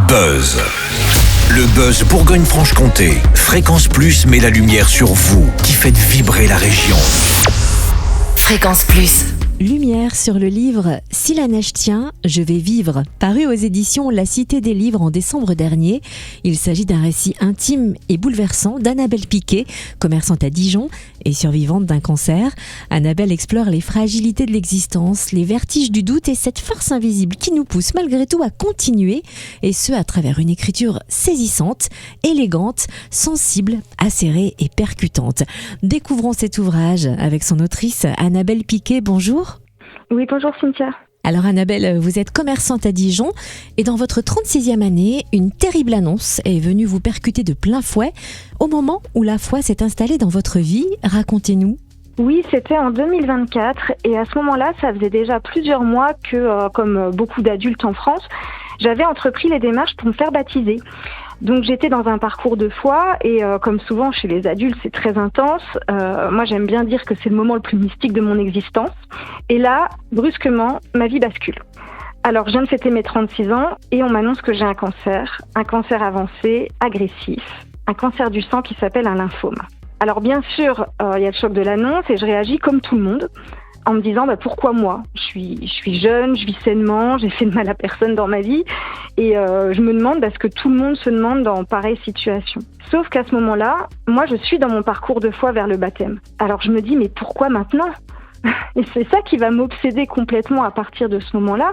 Buzz. Le Buzz Bourgogne-Franche-Comté. Fréquence Plus met la lumière sur vous qui faites vibrer la région. Fréquence Plus. Lumière sur le livre « Si la neige tient, je vais vivre », paru aux éditions La Cité des Livres en décembre dernier. Il s'agit d'un récit intime et bouleversant d'Annabelle Piquet, commerçante à Dijon et survivante d'un cancer. Annabelle explore les fragilités de l'existence, les vertiges du doute et cette force invisible qui nous pousse malgré tout à continuer, et ce à travers une écriture saisissante, élégante, sensible, acérée et percutante. Découvrons cet ouvrage avec son autrice Annabelle Piquet. Bonjour. Oui, bonjour Cynthia. Alors Annabelle, vous êtes commerçante à Dijon et dans votre 36e année, une terrible annonce est venue vous percuter de plein fouet au moment où la foi s'est installée dans votre vie. Racontez-nous. Oui, c'était en 2024 et à ce moment-là, ça faisait déjà plusieurs mois que, comme beaucoup d'adultes en France, j'avais entrepris les démarches pour me faire baptiser. Donc j'étais dans un parcours de foi et comme souvent chez les adultes, c'est très intense. Moi, j'aime bien dire que c'est le moment le plus mystique de mon existence. Et là, brusquement, ma vie bascule. Alors, je viens de fêter mes 36 ans et on m'annonce que j'ai un cancer avancé, agressif, un cancer du sang qui s'appelle un lymphome. Alors bien sûr, il y a le choc de l'annonce et je réagis comme tout le monde en me disant pourquoi moi ? Je suis jeune, je vis sainement, j'ai fait de mal à personne dans ma vie et je me demande ce que tout le monde se demande dans pareille situation. Sauf qu'à ce moment-là, moi je suis dans mon parcours de foi vers le baptême. Alors je me dis mais pourquoi maintenant ? Et c'est ça qui va m'obséder complètement à partir de ce moment-là,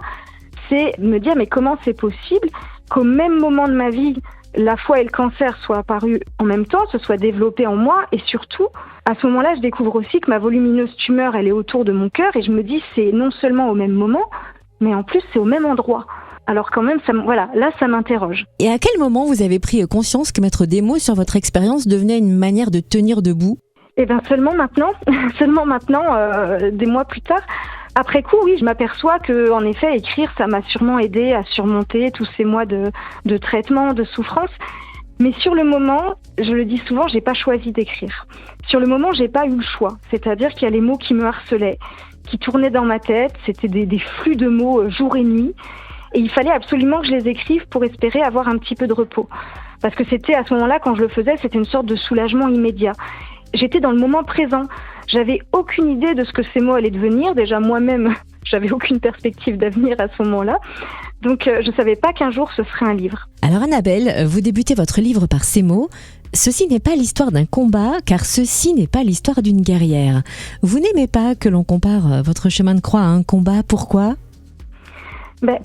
c'est me dire mais comment c'est possible qu'au même moment de ma vie, la foi et le cancer soient apparus en même temps, se soient développés en moi et surtout, à ce moment-là, je découvre aussi que ma volumineuse tumeur, elle est autour de mon cœur et je me dis c'est non seulement au même moment, mais en plus c'est au même endroit. Alors quand même, ça m'interroge. Et à quel moment vous avez pris conscience que mettre des mots sur votre expérience devenait une manière de tenir debout ? Eh bien seulement maintenant, des mois plus tard. Après coup, oui, je m'aperçois que, en effet, écrire, ça m'a sûrement aidé à surmonter tous ces mois de traitement, de souffrance. Mais sur le moment, je le dis souvent, j'ai pas choisi d'écrire. Sur le moment, j'ai pas eu le choix. C'est-à-dire qu'il y a les mots qui me harcelaient, qui tournaient dans ma tête. C'était des flux de mots jour et nuit. Et il fallait absolument que je les écrive pour espérer avoir un petit peu de repos. Parce que c'était à ce moment-là, quand je le faisais, c'était une sorte de soulagement immédiat. J'étais dans le moment présent. J'avais aucune idée de ce que ces mots allaient devenir. Déjà, moi-même, j'avais aucune perspective d'avenir à ce moment-là. Donc, je ne savais pas qu'un jour, ce serait un livre. Alors Annabelle, vous débutez votre livre par ces mots. Ceci n'est pas l'histoire d'un combat, car ceci n'est pas l'histoire d'une guerrière. Vous n'aimez pas que l'on compare votre chemin de croix à un combat. Pourquoi ?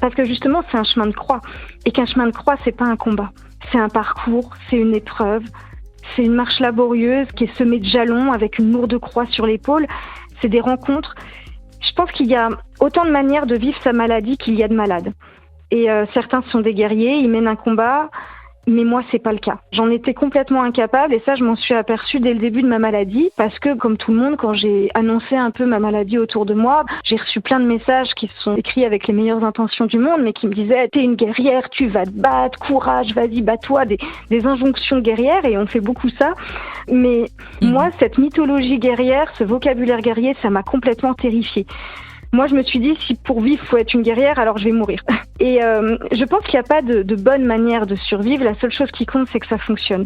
Parce que justement, c'est un chemin de croix. Et qu'un chemin de croix, c'est pas un combat. C'est un parcours, c'est une épreuve. C'est une marche laborieuse qui est semée de jalons avec une lourde croix sur l'épaule. C'est des rencontres. Je pense qu'il y a autant de manières de vivre sa maladie qu'il y a de malades. Et certains sont des guerriers, ils mènent un combat, mais moi, c'est pas le cas. J'en étais complètement incapable et ça, je m'en suis aperçue dès le début de ma maladie parce que, comme tout le monde, quand j'ai annoncé un peu ma maladie autour de moi, j'ai reçu plein de messages qui sont écrits avec les meilleures intentions du monde, mais qui me disaient « T'es une guerrière, tu vas te battre, courage, vas-y, bats-toi », des injonctions guerrières et on fait beaucoup ça. Mais moi, cette mythologie guerrière, ce vocabulaire guerrier, ça m'a complètement terrifiée. Moi, je me suis dit, si pour vivre, il faut être une guerrière, alors je vais mourir. Et je pense qu'il n'y a pas de bonne manière de survivre. La seule chose qui compte, c'est que ça fonctionne.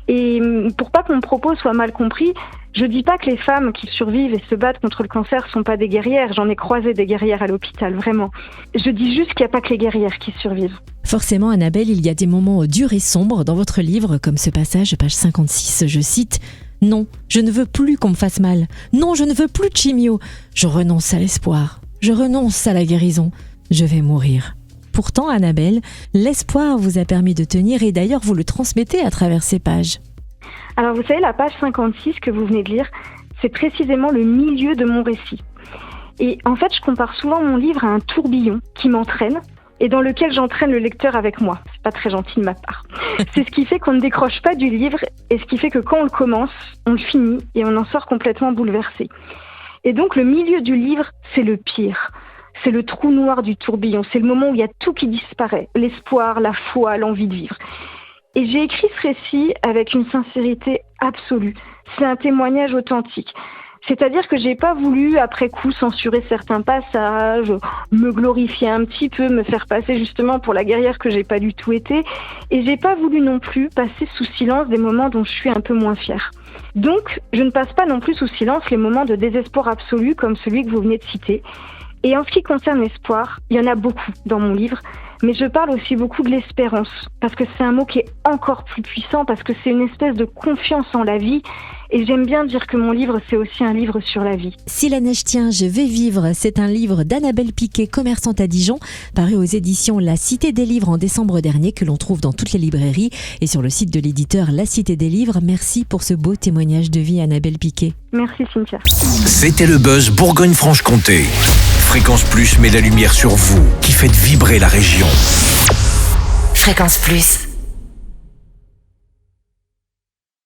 Et pour pas que mon propos soit mal compris, je dis pas que les femmes qui survivent et se battent contre le cancer sont pas des guerrières. J'en ai croisé des guerrières à l'hôpital, vraiment. Je dis juste qu'il n'y a pas que les guerrières qui survivent. Forcément, Annabelle, il y a des moments durs et sombres dans votre livre, comme ce passage, page 56, je cite « Non, je ne veux plus qu'on me fasse mal. Non, je ne veux plus de chimio. Je renonce à l'espoir. Je renonce à la guérison. Je vais mourir. » Pourtant, Annabelle, l'espoir vous a permis de tenir et d'ailleurs vous le transmettez à travers ces pages. Alors vous savez, la page 56 que vous venez de lire, c'est précisément le milieu de mon récit. Et en fait, je compare souvent mon livre à un tourbillon qui m'entraîne et dans lequel j'entraîne le lecteur avec moi. C'est pas très gentil de ma part. C'est ce qui fait qu'on ne décroche pas du livre et ce qui fait que quand on le commence, on le finit et on en sort complètement bouleversé. Et donc le milieu du livre, c'est le pire. C'est le trou noir du tourbillon. C'est le moment où il y a tout qui disparaît. L'espoir, la foi, l'envie de vivre. Et j'ai écrit ce récit avec une sincérité absolue. C'est un témoignage authentique. C'est-à-dire que j'ai pas voulu, après coup, censurer certains passages, me glorifier un petit peu, me faire passer justement pour la guerrière que j'ai pas du tout été. Et j'ai pas voulu non plus passer sous silence des moments dont je suis un peu moins fière. Donc, je ne passe pas non plus sous silence les moments de désespoir absolu comme celui que vous venez de citer. Et en ce qui concerne l'espoir, il y en a beaucoup dans mon livre, mais je parle aussi beaucoup de l'espérance, parce que c'est un mot qui est encore plus puissant, parce que c'est une espèce de confiance en la vie, et j'aime bien dire que mon livre, c'est aussi un livre sur la vie. Si la neige tient, je vais vivre, c'est un livre d'Annabelle Piquet, commerçante à Dijon, paru aux éditions La Cité des Livres en décembre dernier, que l'on trouve dans toutes les librairies et sur le site de l'éditeur La Cité des Livres. Merci pour ce beau témoignage de vie, Annabelle Piquet. Merci Cynthia. C'était le Buzz Bourgogne-Franche-Comté. Fréquence Plus met la lumière sur vous, qui faites vibrer la région. Fréquence Plus.